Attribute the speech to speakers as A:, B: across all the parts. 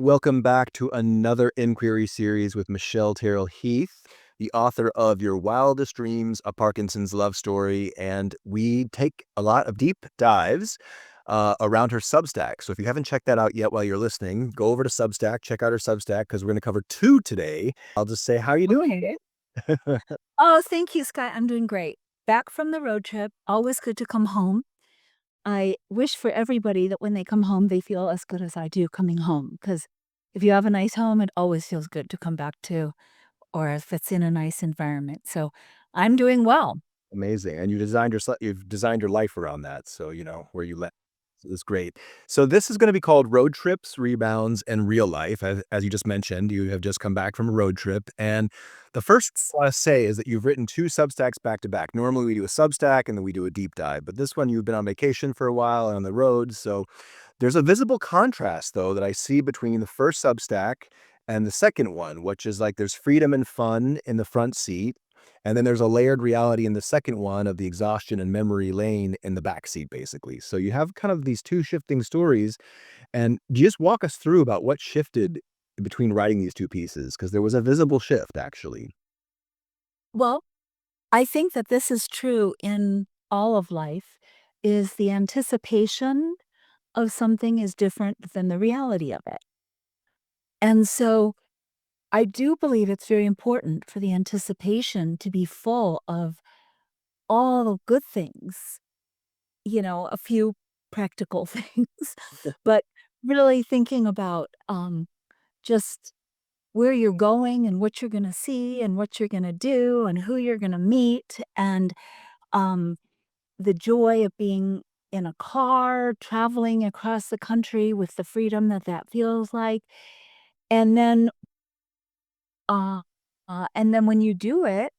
A: Welcome back to another inquiry series with Michelle Terrill-Heath, the author of Your Wildest Dreams, A Parkinson's Love Story. And we take a lot of deep dives around her Substack. So if you haven't checked that out yet while you're listening, go over to Substack, check out her Substack, because we're going to cover two today. I'll just say, how are you doing?
B: Okay. Oh, thank you, Scott. I'm doing great. Back from the road trip. Always good to come home. I wish for everybody that when they come home, they feel as good as I do coming home. Because if you have a nice home, it always feels good to come back to, or if it's in a nice environment. So I'm doing well.
A: Amazing. And you've designed your life around that. So, where you let is great. So this is going to be called Road Trips, Rebounds, and Real Life. As you just mentioned, you have just come back from a road trip. And the first thing I want to say is that you've written two Substacks back to back. Normally we do a Substack and then we do a deep dive. But this one you've been on vacation for a while and on the road. So there's a visible contrast, though, that I see between the first Substack and the second one, which is like there's freedom and fun in the front seat. And then there's a layered reality in the second one of the exhaustion and memory lane in the backseat, basically. So you have kind of these two shifting stories. And just walk us through about what shifted between writing these two pieces, because there was a visible shift, actually.
B: Well, I think that this is true in all of life, is the anticipation of something is different than the reality of it. And so I do believe it's very important for the anticipation to be full of all the good things, a few practical things, but really thinking about just where you're going and what you're going to see and what you're going to do and who you're going to meet and um, the joy of being in a car, traveling across the country with the freedom that that feels like. And then Uh, and then when you do it,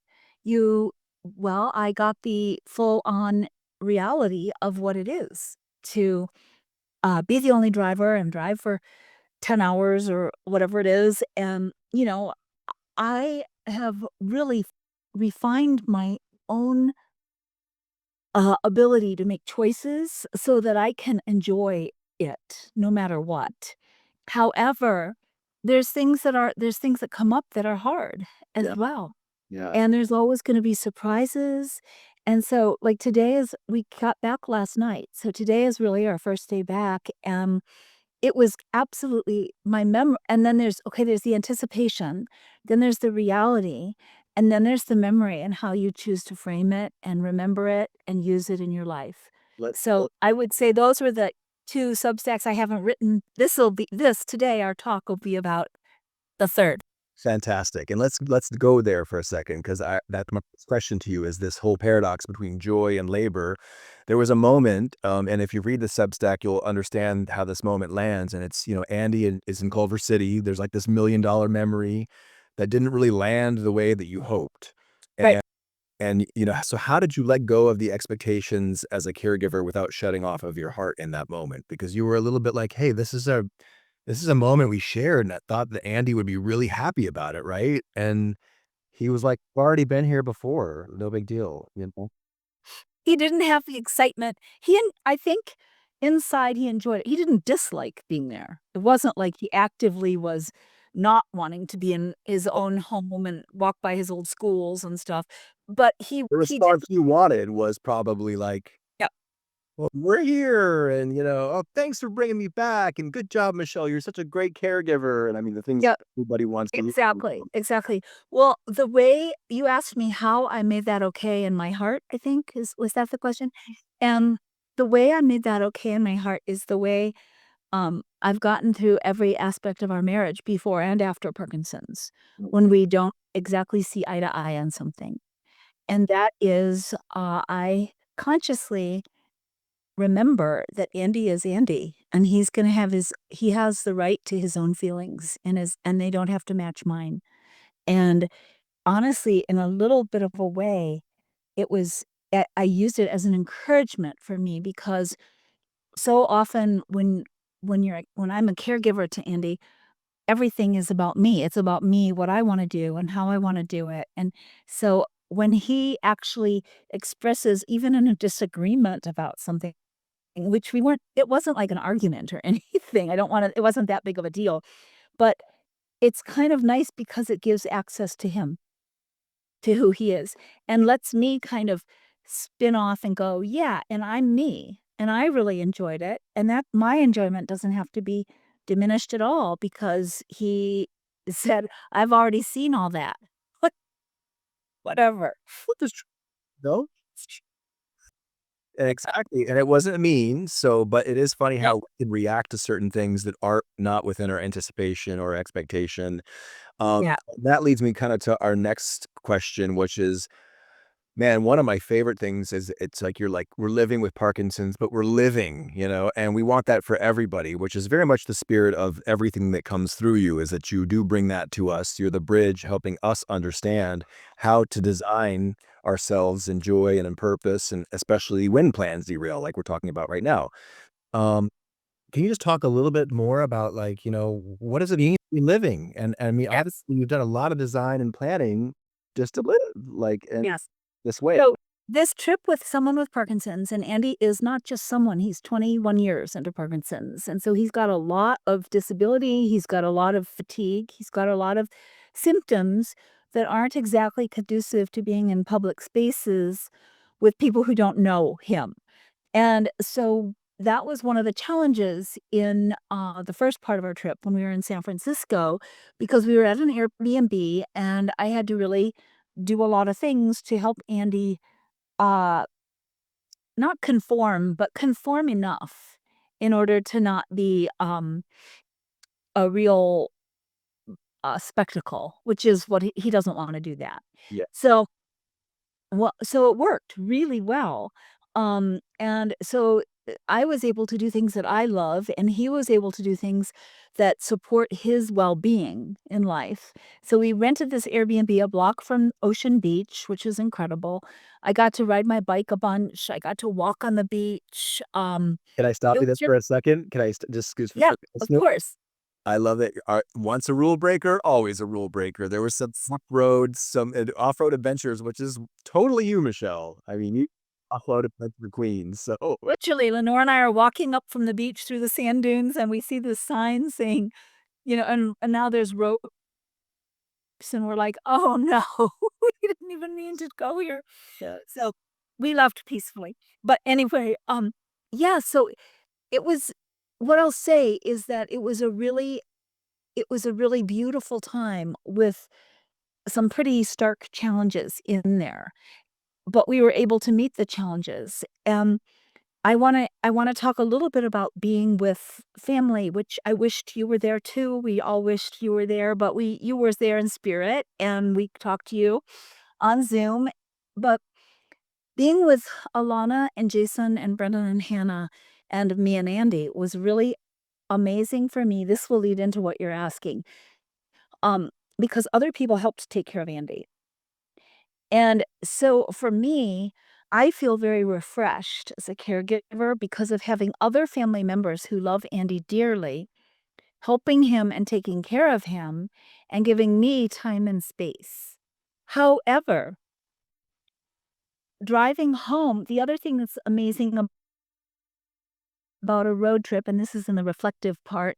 B: you I got the full-on reality of what it is to, be the only driver and drive for 10 hours or whatever it is, and, I have really refined my own, ability to make choices so that I can enjoy it no matter what. However, there's things that come up that are hard as
A: Yeah.
B: well.
A: Yeah.
B: And there's always gonna be surprises, and so, like, today is we got back last night, so today is really our first day back, and it was absolutely my and then there's the anticipation, then there's the reality, and then there's the memory and how you choose to frame it and remember it and use it in your life.
A: Let,
B: So, I would say those were the 2 Substacks I haven't written. This today, our talk will be about the 3rd.
A: Fantastic. And let's go there for a second, because that's my first question to you, is this whole paradox between joy and labor. There was a moment, and if you read the Substack, you'll understand how this moment lands. And it's, Andy is in Culver City. There's like this $1 million memory that didn't really land the way that you hoped.
B: Right.
A: And, so how did you let go of the expectations as a caregiver without shutting off of your heart in that moment? Because you were a little bit like, hey, this is a moment we shared, and I thought that Andy would be really happy about it, right? And he was like, "I've already been here before, no big deal," you know?
B: He didn't have the excitement. I think inside he enjoyed it. He didn't dislike being there. It wasn't like he actively was not wanting to be in his own home and walk by his old schools and stuff, but
A: The
B: he did.
A: response you wanted was probably like,
B: Yeah.
A: "Well, we're here, and, oh, thanks for bringing me back, and good job, Michelle, you're such a great caregiver," and I mean, the things
B: Yeah,
A: everybody wants to hear.
B: exactly, exactly. Well, the way you asked me how I made that okay in my heart, I think was that the question? And the way I made that okay in my heart is the way I've gotten through every aspect of our marriage before and after Parkinson's, when we don't exactly see eye to eye on something. And that is, I consciously remember that Andy is Andy, and he has the right to his own feelings and they don't have to match mine. And honestly, in a little bit of a way, it was I used it as an encouragement for me because so often when I'm a caregiver to Andy, everything is about me. It's about me, what I wanna do and how I wanna do it, and so when he actually expresses even in a disagreement about something, which we weren't it wasn't like an argument or anything. I don't wanna it wasn't that big of a deal, but it's kind of nice because it gives access to him, to who he is, and lets me kind of spin off and go, "Yeah, and I'm me, and I really enjoyed it," and that my enjoyment doesn't have to be diminished at all because he said, "I've already seen all that." What whatever.
A: What does tr no? Exactly, and it wasn't mean, so but it is funny
B: No.
A: how we can react to certain things that are not within our anticipation or expectation.
B: Yeah.
A: That leads me kinda to our next question, which is, man, one of my favorite things is it's like you're like, we're living with Parkinson's, but we're living, and we want that for everybody, which is very much the spirit of everything that comes through you is that you do bring that to us. You're the bridge helping us understand how to design ourselves in joy and in purpose, and especially when plans derail, like we're talking about right now. Um, can you just talk a little bit more about like, what does it mean to be living? And I mean,
B: Yes.
A: obviously you've done a lot of design and planning just to live like in
B: Yes.
A: this way.
B: So, this trip with someone with Parkinson's, and Andy is not just someone, he's 21 years into Parkinson's, and so he's got a lot of disability, he's got a lot of fatigue, he's got a lot of symptoms that aren't exactly conducive to being in public spaces with people who don't know him. And so that was one of the challenges in, the first part of our trip when we were in San Francisco, because we were at an Airbnb, and I had to really do a lot of things to help Andy, uh, not conform, but conform enough in order to not be, a real, spectacle, which is what he doesn't wanna do that.
A: Yeah.
B: So so it worked really well, and so, I was able to do things that I love, and he was able to do things that support his well-being in life. So we rented this Airbnb a block from Ocean Beach, which is incredible. I got to ride my bike a bunch, I got to walk on the beach,
A: Can I stop
B: it
A: you
B: was
A: there
B: just
A: for a second? Can I just 'cause
B: yeah,
A: for
B: of
A: listener
B: course.
A: I love it. Once a rule breaker, always a rule breaker. There was some fuck roads, some off-road adventures, which is totally you, Michelle. I mean, you off-road adventure queen, so
B: Literally, Lenore and I are walking up from the beach through the sand dunes, and we see this sign saying, and now there's and we're like, "Oh, no. We didn't even mean to go here."
A: yeah.
B: So, we left peacefully. But anyway, yeah, so it was what I'll say is that it was a really beautiful time with some pretty stark challenges in there, but we were able to meet the challenges. I wanna talk a little bit about being with family, which I wished you were there too. We all wished you were there, but we you were there in spirit, and we talked to you on Zoom. But being with Alana and Jason and Brendan and Hannah and me and Andy was really amazing for me. This will lead into what you're asking, um, because other people helped take care of Andy. And so for me, I feel very refreshed as a caregiver because of having other family members who love Andy dearly, helping him and taking care of him, and giving me time and space. However, driving home, the other thing that's amazing about a road trip, and this is in the reflective part,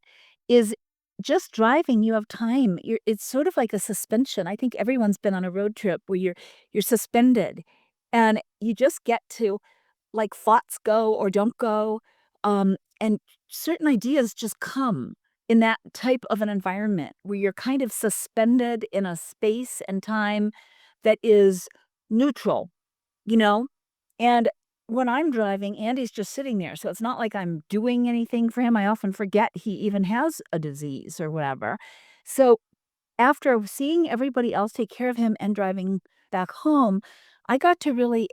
B: is just driving, you have time. It's sort of like a suspension. I think everyone's been on a road trip where you're suspended and you just get to like thoughts go or don't go. And certain ideas just come in that type of an environment where you're kind of suspended in a space and time that is neutral, you know? And when I'm driving, Andy's just sitting there, so it's not like I'm doing anything for him. I often forget he even has a disease or whatever. So, after seeing everybody else take care of him and driving back home, I got to really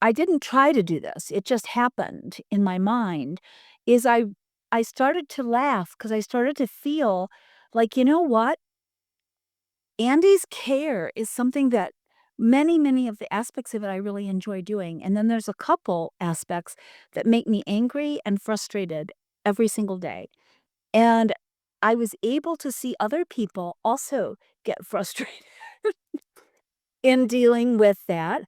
B: I didn't try to do this, it just happened in my mind, is I started to laugh because I started to feel like, you know what? Andy's care is something that many, many of the aspects of it I really enjoy doing, and then there's a couple aspects that make me angry and frustrated every single day, and I was able to see other people also get frustrated in dealing with that,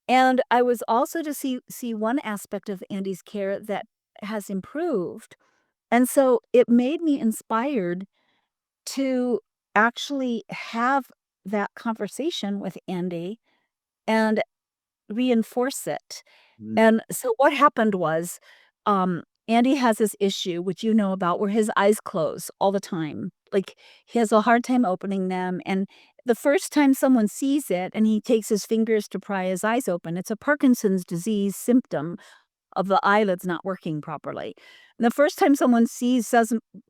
B: and I was also to see one aspect of Andy's care that has improved. And so it made me inspired to actually have that conversation with Andy and reinforce it.
A: Mm.
B: And so what happened was, Andy has this issue, which you know about, where his eyes close all the time. Like, he has a hard time opening them, and the first time someone sees it and he takes his fingers to pry his eyes open, it's a Parkinson's disease symptom of the eyelids not working properly. And the first time someone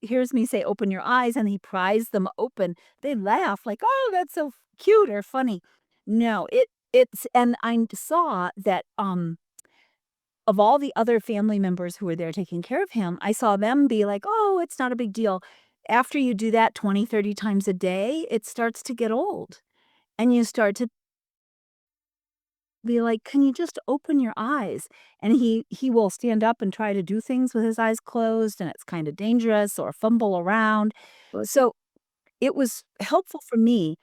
B: hears me say, "Open your eyes," and he pries them open, they laugh like, "Oh, that's so cute or funny." No, it's and I saw that, of all the other family members who were there taking care of him, I saw them be like, "Oh, it's not a big deal." After you do that 20, 30 times a day, it starts to get old, and you start to be like, "Can you just open your eyes?" And he will stand up and try to do things with his eyes closed, and it's kinda dangerous, or fumble around.
A: Right.
B: So, it was helpful for me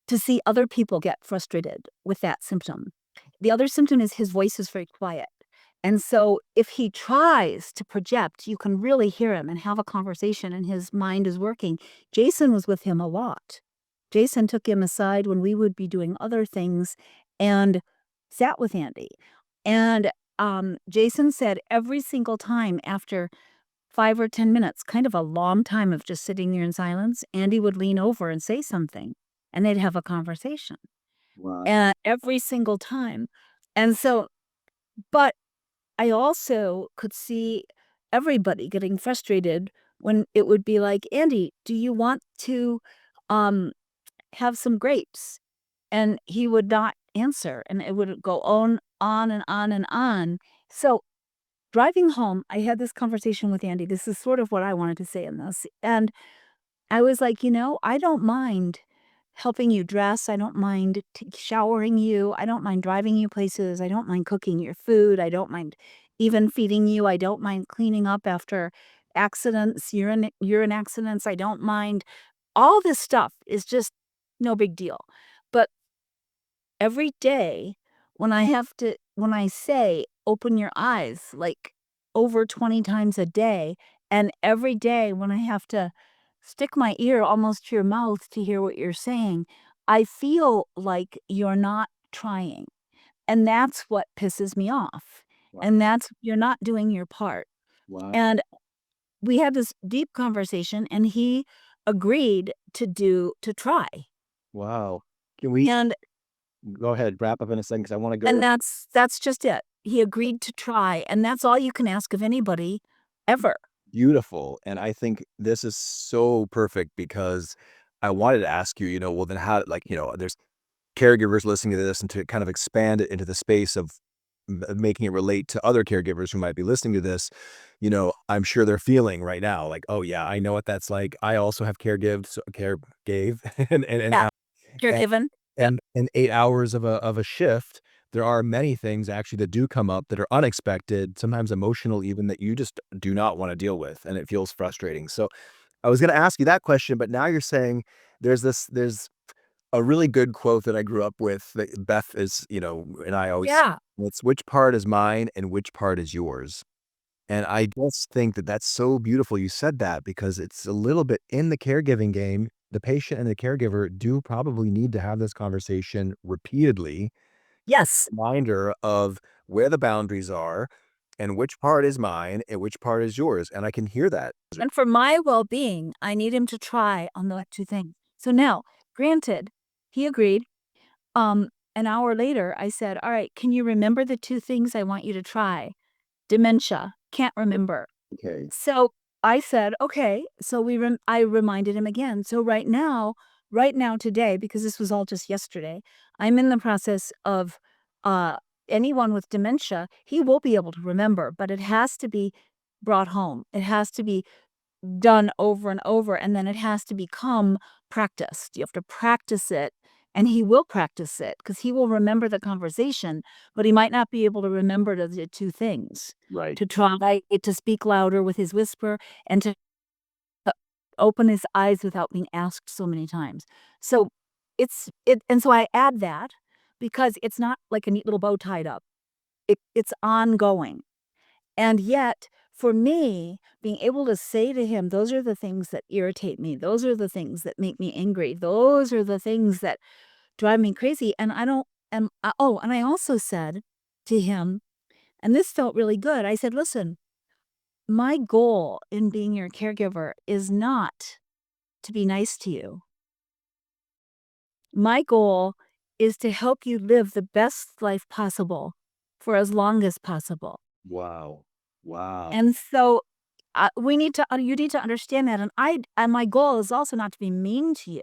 B: to see other people get frustrated with that symptom. The other symptom is his voice is very quiet. And so if he tries to project, you can really hear him and have a conversation and his mind is working. Jason was with him a lot. Jason took him aside when we would be doing other things and sat with Andy. And Jason said every single time after 5 or 10 minutes, kind of a long time of just sitting there in silence, Andy would lean over and say something and they'd have a conversation.
A: Wow.
B: And every single time. And so, but I also could see everybody getting frustrated when it would be like, "Andy, do you want to, um, have some grapes?" And he would not answer, and it would go on and on and on. So, driving home, I had this conversation with Andy. This is sort of what I wanted to say in this, and I was like, I don't mind helping you dress. I don't mind showering you. I don't mind driving you places. I don't mind cooking your food. I don't mind even feeding you. I don't mind cleaning up after accidents, urine accidents. I don't mind. All this stuff is just no big deal. But every day when I say, "Open your eyes," like, over 20 times a day, and every day when I have to stick my ear almost to your mouth to hear what you're saying, I feel like you're not trying, and that's what pisses me off,
A: Wow.
B: and that's you're not doing your part,
A: Wow.
B: and we had this deep conversation, and he agreed to try,
A: Wow. Can we
B: and
A: go ahead, wrap up in a second because I wanna
B: And
A: go
B: that's just it. He agreed to try, and that's all you can ask of anybody ever.
A: beautiful, and I think this is so perfect because I wanted to ask you, well, then how like, there's caregivers listening to this and to kind of expand it into the space of making it relate to other caregivers who might be listening to this, I'm sure they're feeling right now like, "Oh, yeah, I know what that's like. I also have caregived, so care gave and
B: Yeah,
A: And
B: caregiving. Yep.
A: and in 8 hours of a shift, there are many things actually that do come up that are unexpected, sometimes emotional even, that you just do not wanna deal with, and it feels frustrating. So, I was gonna ask you that question, but now you're saying there's a really good quote that I grew up with that Beth is, and I always
B: Yeah.
A: it's, "Which part is mine and which part is yours?" And I just think that that's so beautiful you said that because it's a little bit in the caregiving game, the patient and the caregiver do probably need to have this conversation repeatedly,
B: Yes.
A: reminder of where the boundaries are and which part is mine and which part is yours, and I can hear that.
B: And for my well-being, I need him to try on the 2 things. So now, granted, he agreed. An hour later, I said, "All right, can you remember the 2 things I want you to try?" Dementia, can't remember.
A: Okay.
B: So, I said, "Okay." So I reminded him again. So right now today, because this was all just yesterday, I'm in the process of, uh, anyone with dementia, he will be able to remember, but it has to be brought home. It has to be done over and over, and then it has to become practiced. You have to practice it, and he will practice it because he will remember the conversation, but he might not be able to remember the 2 things.
A: Right.
B: To try to speak louder with his whisper and to uh, open his eyes without being asked so many times. So, and so I add that because it's not like a neat little bow tied up. It's ongoing. And yet, for me, being able to say to him, those are the things that irritate me. Those are the things that make me angry. Those are the things that drive me crazy. And I don't, and I also said to him, and this felt really good. I said, listen, my goal in being your caregiver is not to be nice to you. My goal is to help you live the best life possible for as long as possible.
A: Wow. Wow.
B: And so we need to, you need to understand that. And my goal is also not to be mean to you,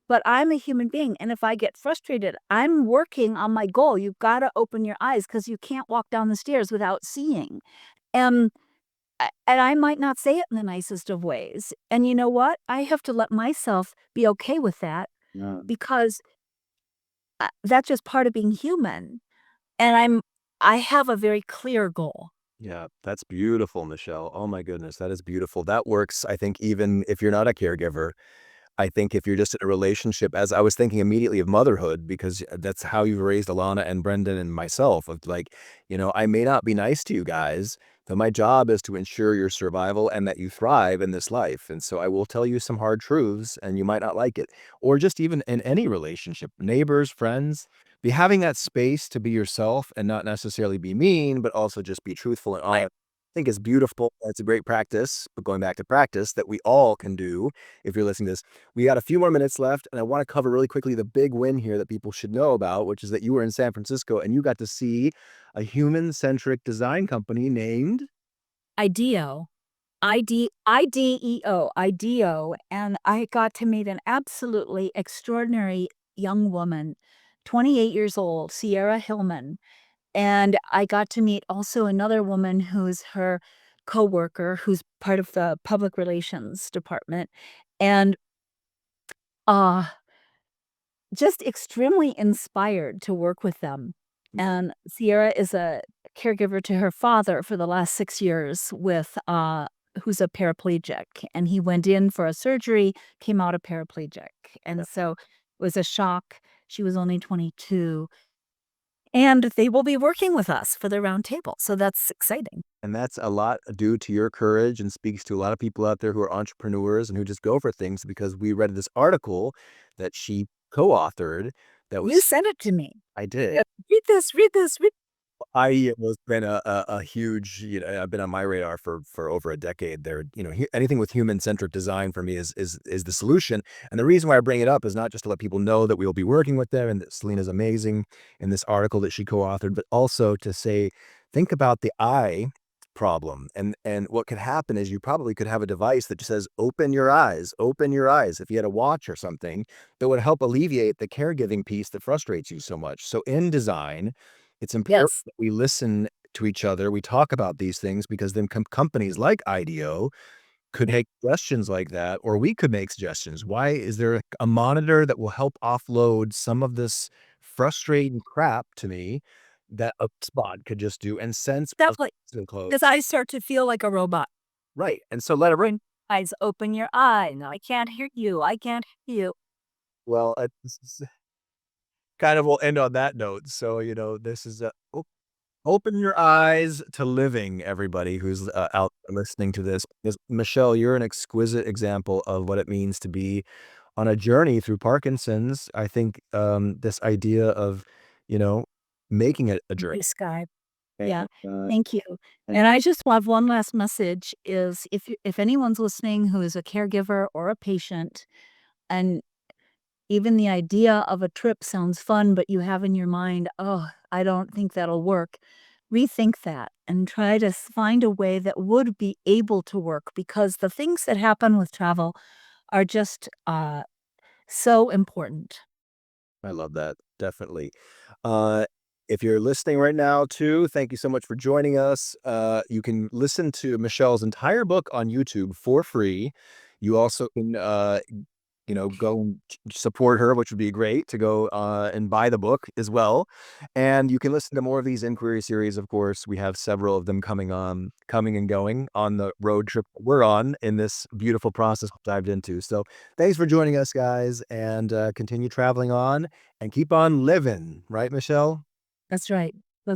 B: but I'm a human being. And if I get frustrated, I'm working on my goal. You've got to open your eyes because you can't walk down the stairs without seeing. And and I might not say it in the nicest of ways. And you know what? I have to let myself be okay with that
A: Yeah.
B: because that's just part of being human. And I have a very clear goal.
A: Yeah, that's beautiful, Michelle. Oh my goodness, that is beautiful. That works, I think, even if you're not a caregiver. I think if you're just in a relationship, as I was thinking immediately of motherhood, because that's how you've raised Alana and Brendan and myself, of like, I may not be nice to you guys, but my job is to ensure your survival and that you thrive in this life. And so I will tell you some hard truths and you might not like it. Or just even in any relationship, neighbors, friends, be having that space to be yourself and not necessarily be mean, but also just be truthful and honest. I think is beautiful. It's a great practice, but going back to practice that we all can do if you're listening to this. We got a few more minutes left, and I want to cover really quickly the big win here that people should know about, which is that you were in San Francisco and you got to see a human-centric design company named
B: IDEO. IDEO, and I got to meet an absolutely extraordinary young woman, 28 years old, Sierra Hillman, and I got to meet also another woman who's her coworker, who's part of the public relations department, and, uh, just extremely inspired to work with them. And Sierra is a caregiver to her father for the last 6 years with, who's a paraplegic, and he went in for a surgery, came out a paraplegic, and so it was a shock. She was only 22, and they will be working with us for the round table, so that's exciting.
A: and that's a lot due to your courage and speaks to a lot of people out there who are entrepreneurs and who just go for things because we read this article that she co-authored that
B: You
A: was
B: sent it to me.
A: I did.
B: Read this, read this, read."
A: I it was been a huge, I've been on my radar for over a decade there. Anything with human-centric design for me is the solution. And the reason why I bring it up is not just to let people know that we'll be working with them and that Selena's amazing in this article that she co-authored, but also to say, think about the eye problem. And what could happen is you probably could have a device that just says, open your eyes, open your eyes. If you had a watch or something that would help alleviate the caregiving piece that frustrates you so much. So in design, it's imperative
B: Yes,
A: that we listen to each other. We talk about these things because then companies like IDEO could make suggestions like that, or we could make suggestions. Why is there a monitor that will help offload some of this frustrating crap to me that a spot could just do and sense
B: definitely,
A: and close.
B: 'cause I start to feel like a robot.
A: Right. And so let it ring.
B: Eyes, open your eye. No, I can't hear you. I can't hear you.
A: Well, this is kind of we'll end on that note. So, this is open your eyes to living, everybody who's, out there listening to this. Because Michelle, you're an exquisite example of what it means to be on a journey through Parkinson's. I think, this idea of, you know, making it a journey.
B: Blue sky.
A: And,
B: Yeah.
A: uh,
B: Thank you.
A: and
B: And I just have one last message is if anyone's listening who is a caregiver or a patient, and even the idea of a trip sounds fun, but you have in your mind, "Oh, I don't think that'll work." Rethink that and try to find a way that would be able to work because the things that happen with travel are just, so important.
A: I love that, definitely. Uh, if you're listening right now too, thank you so much for joining us. You can listen to Michelle's entire book on YouTube for free. You also can, go and support her, which would be great to go and buy the book as well. And you can listen to more of these inquiry series. Of course, we have several of them coming and going on the road trip we're on in this beautiful process we dived into. So thanks for joining us, guys, and continue traveling on and keep on living. Right, Michelle?
B: That's right.